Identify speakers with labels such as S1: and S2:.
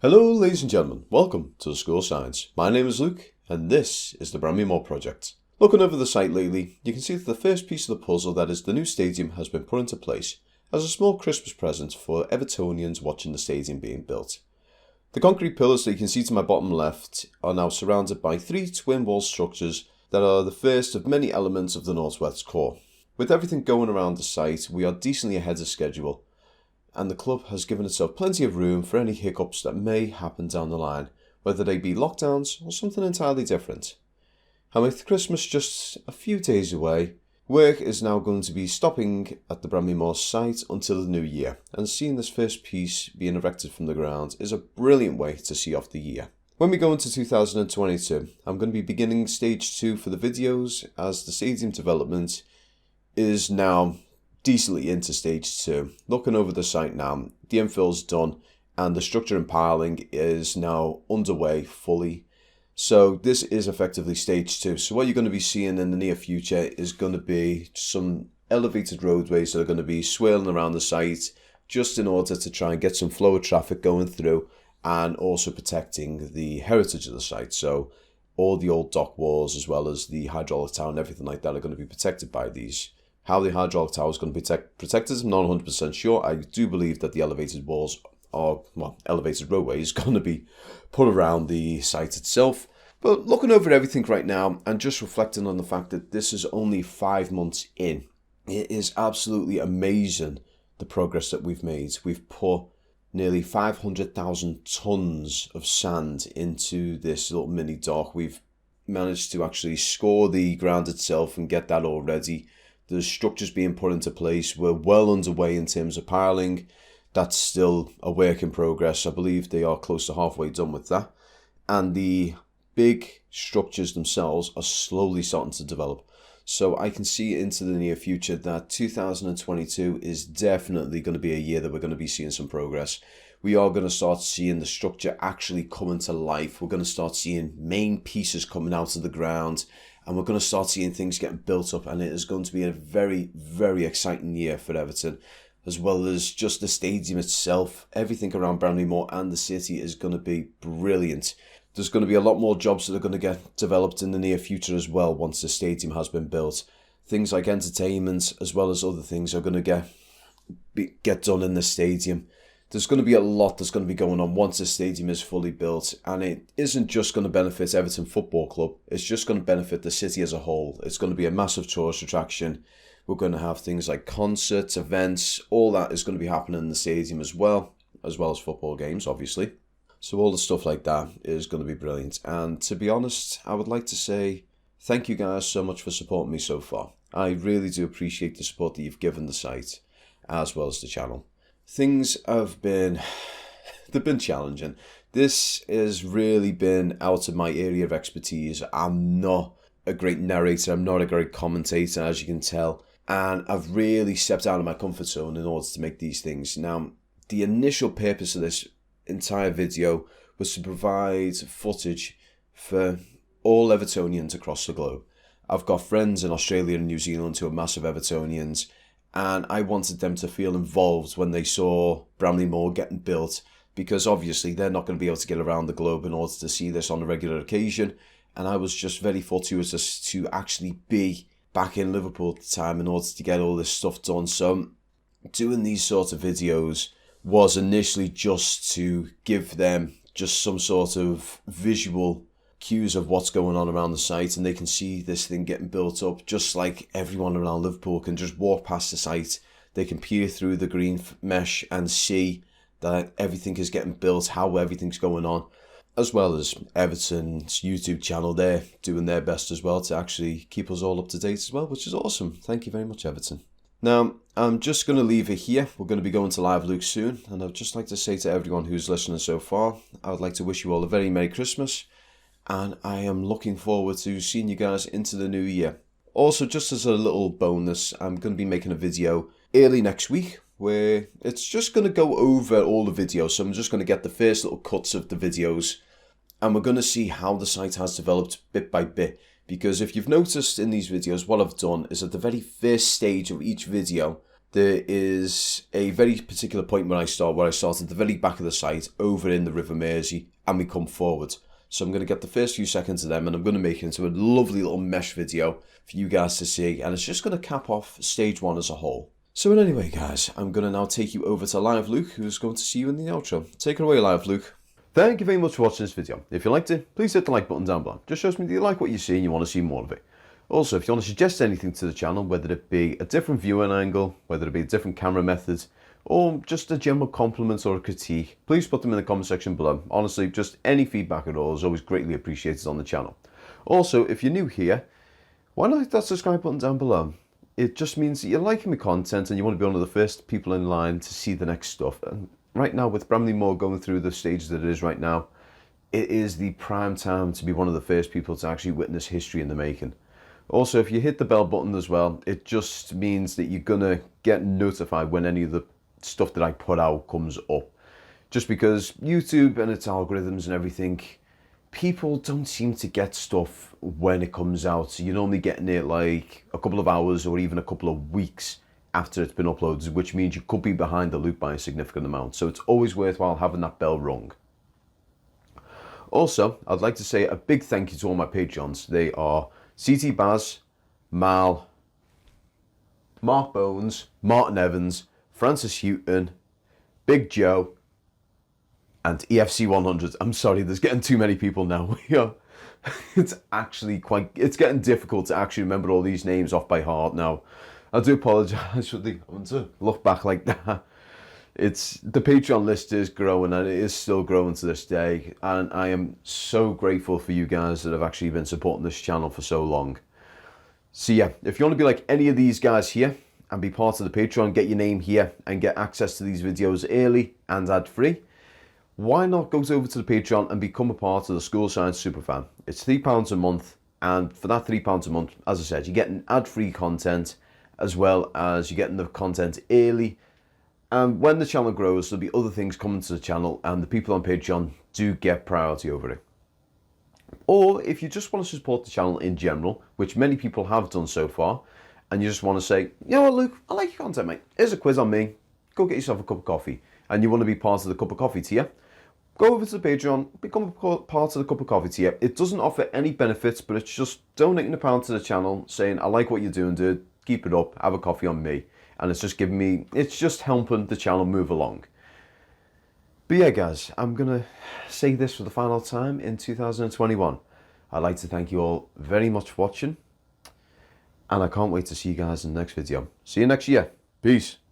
S1: Hello ladies and gentlemen, welcome to the School of Science. My name is Luke and this is the Bramley project. Looking over the site lately, you can see that the first piece of the puzzle, that is the new stadium, has been put into place as a small Christmas present for Evertonians watching the stadium being built. The concrete pillars that you can see to my bottom left are now surrounded by three twin wall structures that are the first of many elements of the Northwest core. With everything going around the site, we are decently ahead of schedule, and the club has given itself plenty of room for any hiccups that may happen down the line, whether they be lockdowns or something entirely different. And with Christmas just a few days away, work is now going to be stopping at the Bramley site until the new year, and seeing this first piece being erected from the ground is a brilliant way to see off the year. When we go into 2022, I'm going to be beginning stage 2 for the videos, as the stadium development is now decently into stage 2. Looking over the site now, the infill's done and the structure and piling is now underway fully. So this is effectively stage 2. So what you're going to be seeing in the near future is going to be some elevated roadways that are going to be swirling around the site, just in order to try and get some flow of traffic going through, and also protecting the heritage of the site. So all the old dock walls as well as the hydraulic tower and everything like that are going to be protected by these. How the hydraulic tower is going to be protected, I'm not 100% sure. I do believe that the elevated walls are, elevated roadway is going to be put around the site itself. But looking over everything right now and just reflecting on the fact that this is only 5 months in, it is absolutely amazing the progress that we've made. We've put nearly 500,000 tons of sand into this little mini dock. We've managed to actually score the ground itself and get that all ready. The structures being put into place. We're well underway in terms of piling. That's still a work in progress. I believe they are close to halfway done with that. And the big structures themselves are slowly starting to develop. So I can see into the near future that 2022 is definitely going to be a year that we're going to be seeing some progress. We are going to start seeing the structure actually coming to life. We're going to start seeing main pieces coming out of the ground. And we're going to start seeing things getting built up, and it is going to be a very, very exciting year for Everton, as well as just the stadium itself. Everything around Bramley and the city is going to be brilliant. There's going to be a lot more jobs that are going to get developed in the near future as well once the stadium has been built. Things like entertainment as well as other things are going to get done in the stadium. There's going to be a lot that's going to be going on once the stadium is fully built, and it isn't just going to benefit Everton Football Club, it's just going to benefit the city as a whole. It's going to be a massive tourist attraction. We're going to have things like concerts, events, all that is going to be happening in the stadium as well as football games, obviously. So all the stuff like that is going to be brilliant, and to be honest, I would like to say thank you guys so much for supporting me so far. I really do appreciate the support that you've given the site as well as the channel. Things have been, they've been challenging. This has really been out of my area of expertise. I'm not a great narrator, I'm not a great commentator, as you can tell. And I've really stepped out of my comfort zone in order to make these things. Now, the initial purpose of this entire video was to provide footage for all Evertonians across the globe. I've got friends in Australia and New Zealand who are massive Evertonians, and I wanted them to feel involved when they saw Bramley getting built, because obviously they're not going to be able to get around the globe in order to see this on a regular occasion. And I was just very fortuitous to actually be back in Liverpool at the time in order to get all this stuff done. So doing these sort of videos was initially just to give them just some sort of visual cues of what's going on around the site, and they can see this thing getting built up, just like everyone around Liverpool can just walk past the site. They can peer through the green mesh and see that everything is getting built, how everything's going on, as well as Everton's YouTube channel. They're doing their best as well to actually keep us all up to date as well, which is awesome. Thank you very much, Everton. Now, I'm just going to leave it here. We're going to be going to Live Luke soon, and I'd just like to say to everyone who's listening so far, I would like to wish you all a very Merry Christmas. And I am looking forward to seeing you guys into the new year. Also, just as a little bonus, I'm going to be making a video early next week where it's just going to go over all the videos. So I'm just going to get the first little cuts of the videos, and we're going to see how the site has developed bit by bit. Because if you've noticed in these videos, what I've done is at the very first stage of each video, there is a very particular point where I started at the very back of the site over in the River Mersey, and we come forward. So I'm going to get the first few seconds of them, and I'm going to make it into a lovely little mesh video for you guys to see, and it's just going to cap off stage 1 as a whole. So in any way, guys, I'm going to now take you over to Live Luke, who's going to see you in the outro. Take it away, Live Luke. Thank you very much for watching this video. If you liked it, please hit the like button down below. Just shows me that you like what you see and you want to see more of it. Also, if you want to suggest anything to the channel, whether it be a different viewing angle, whether it be a different camera method, or just a general compliment or a critique, please put them in the comment section below. Honestly, just any feedback at all is always greatly appreciated on the channel. Also, if you're new here, why not hit that subscribe button down below? It just means that you're liking the content and you want to be one of the first people in line to see the next stuff. And right now, with Bramley Moor going through the stage that it is right now, it is the prime time to be one of the first people to actually witness history in the making. Also, if you hit the bell button as well, it just means that you're going to get notified when any of the stuff that I put out comes up. Just because YouTube and its algorithms and everything, people don't seem to get stuff when it comes out. So you're normally getting it like a couple of hours or even a couple of weeks after it's been uploaded, which means you could be behind the loop by a significant amount. So it's always worthwhile having that bell rung. Also, I'd like to say a big thank you to all my Patreons. They are CT Baz, Mal, Mark Bones, Martin Evans, Francis Houghton, Big Joe, and EFC 100. I'm sorry, there's getting too many people now. It's getting difficult to actually remember all these names off by heart now. I do apologise for having to look back like that. The Patreon list is growing, and it is still growing to this day, and I am so grateful for you guys that have actually been supporting this channel for so long. So yeah, if you want to be like any of these guys here and be part of the Patreon, get your name here and get access to these videos early and ad-free, why not go over to the Patreon and become a part of the School Science Superfan? It's £3 a month, and for that £3 a month, as I said, you're getting ad-free content as well as you're getting the content early. And when the channel grows, there'll be other things coming to the channel, and the people on Patreon do get priority over it. Or if you just want to support the channel in general, which many people have done so far, and you just want to say, you know what, Luke, I like your content, mate. Here's a quiz on me. Go get yourself a cup of coffee. And you want to be part of the cup of coffee tier, go over to the Patreon, become a part of the cup of coffee tier. It doesn't offer any benefits, but it's just donating £1 to the channel, saying, I like what you're doing, dude. Keep it up. Have a coffee on me. And it's just helping the channel move along. But yeah, guys, I'm going to say this for the final time in 2021. I'd like to thank you all very much for watching. And I can't wait to see you guys in the next video. See you next year. Peace.